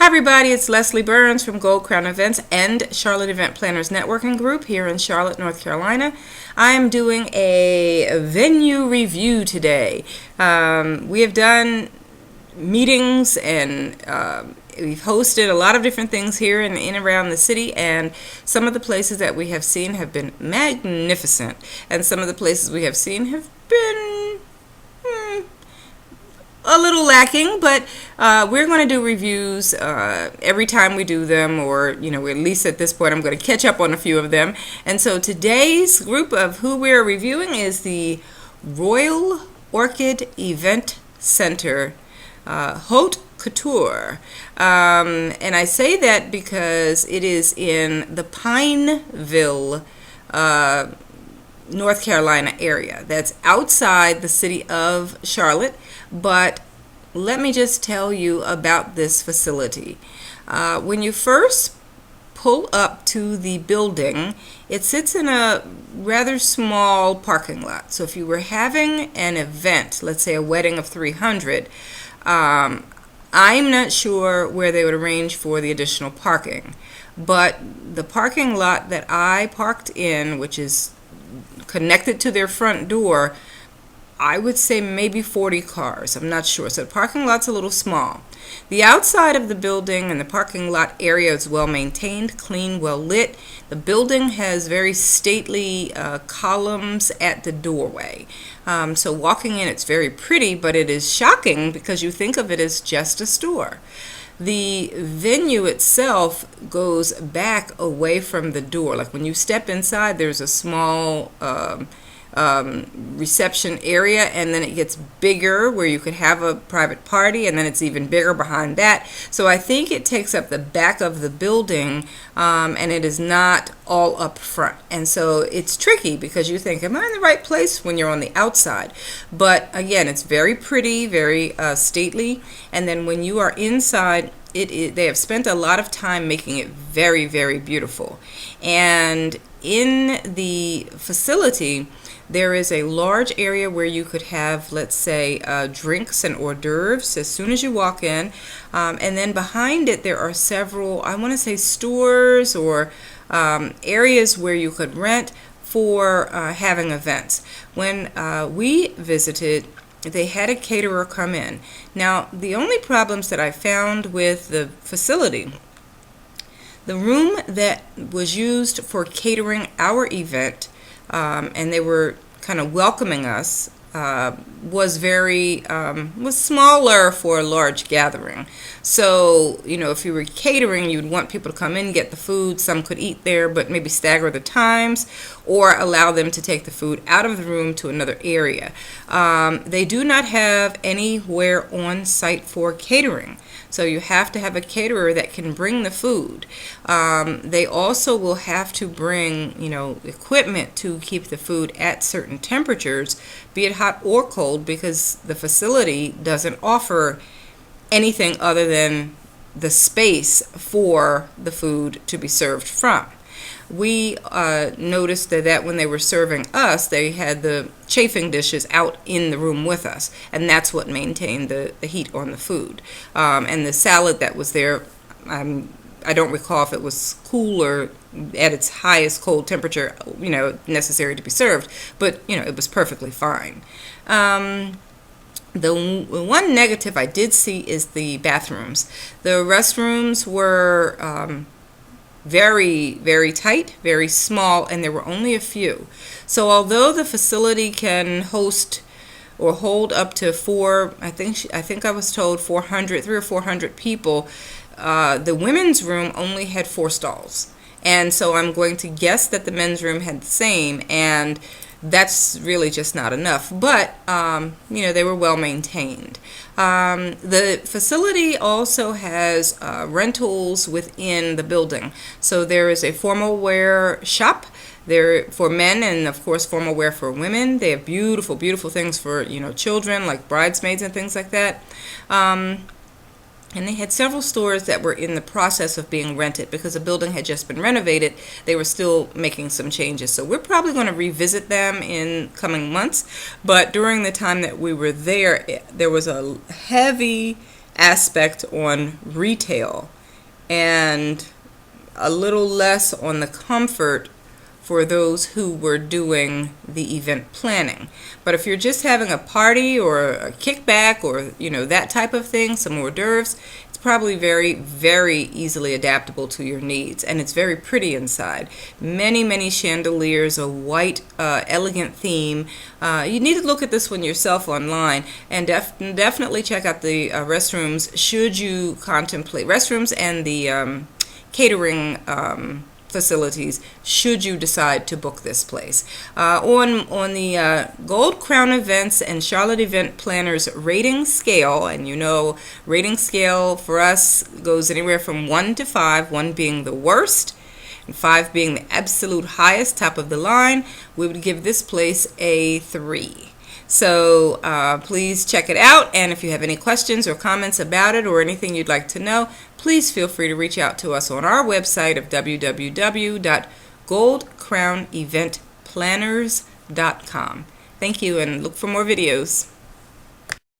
Hi everybody, it's Leslie Burns from Gold Crown Events and Charlotte Event Planners Networking Group here in Charlotte, North Carolina. I'm doing a venue review today. We have done meetings and we've hosted a lot of different things here in and around the city, and some of the places that we have seen have been magnificent, and some of the places we have seen have been a little lacking, but we're going to do reviews every time we do them, or at least at this point I'm going to catch up on a few of them. And so today's group of who we're reviewing is the Royal Orchid Event Center, Haute Couture. And I say that because it is in the Pineville, North Carolina area. That's outside the city of Charlotte, but let me just tell you about this facility. When you first pull up to the building, it sits in a rather small parking lot. So if you were having an event, let's say a wedding of 300, I'm not sure where they would arrange for the additional parking, but the parking lot that I parked in, which is connected to their front door, I would say maybe 40 cars. I'm not sure. So the parking lot's a little small. The outside of the building and the parking lot area is well maintained, clean, well lit. The building has very stately columns at the doorway. So walking in, it's very pretty, but it is shocking because you think of it as just a store. The venue itself goes back away from the door. Like when you step inside, there's a small reception area, and then it gets bigger where you could have a private party, and then it's even bigger behind that. So I think it takes up the back of the building, and it is not all up front. And so it's tricky because you think, am I in the right place when you're on the outside? But again, it's very pretty, very stately, and then when you are inside, they have spent a lot of time making it very, very beautiful. And in the facility, there is a large area where you could have, let's say, drinks and hors d'oeuvres as soon as you walk in. And then behind it, there are several, I want to say, stores or areas where you could rent for having events. When we visited, they had a caterer come in. Now, the only problems that I found with the facility, the room that was used for catering our event, and they were kind of welcoming us, was smaller for a large gathering. So, if you were catering, you'd want people to come in, get the food. Some could eat there, but maybe stagger the times or allow them to take the food out of the room to another area. They do not have anywhere on site for catering. So you have to have a caterer that can bring the food. They also will have to bring, equipment to keep the food at certain temperatures, be it hot or cold, because the facility doesn't offer anything other than the space for the food to be served from. We noticed that when they were serving us, they had the chafing dishes out in the room with us, and that's what maintained the heat on the food. And the salad that was there, I don't recall if it was cool or at its highest cold temperature, necessary to be served, but, it was perfectly fine. The one negative I did see is the bathrooms. The restrooms were very, very tight, very small, and there were only a few. So although the facility can host or hold up to I think I was told 300 or 400 people, the women's room only had 4 stalls. And so I'm going to guess that the men's room had the same, and that's really just not enough. But, they were well maintained. The facility also has rentals within the building. So there is a formal wear shop there for men, and of course formal wear for women. They have beautiful, beautiful things for, children, like bridesmaids and things like that. And they had several stores that were in the process of being rented because the building had just been renovated. They were still making some changes. So we're probably going to revisit them in coming months. But during the time that we were there, there was a heavy aspect on retail and a little less on the comfort for those who were doing the event planning. But if you're just having a party or a kickback or that type of thing, some hors d'oeuvres, it's probably very, very easily adaptable to your needs, and it's very pretty inside. Many chandeliers, a white elegant theme. You need to look at this one yourself online, and definitely check out the restrooms should you contemplate restrooms and the catering facilities should you decide to book this place. On the Gold Crown Events and Charlotte Event Planners rating scale, and rating scale for us goes anywhere from 1 to 5, 1 being the worst and 5 being the absolute highest, top of the line, we would give this place a 3. So please check it out, and if you have any questions or comments about it or anything you'd like to know, please feel free to reach out to us on our website of www.goldcrowneventplanners.com. Thank you, and look for more videos.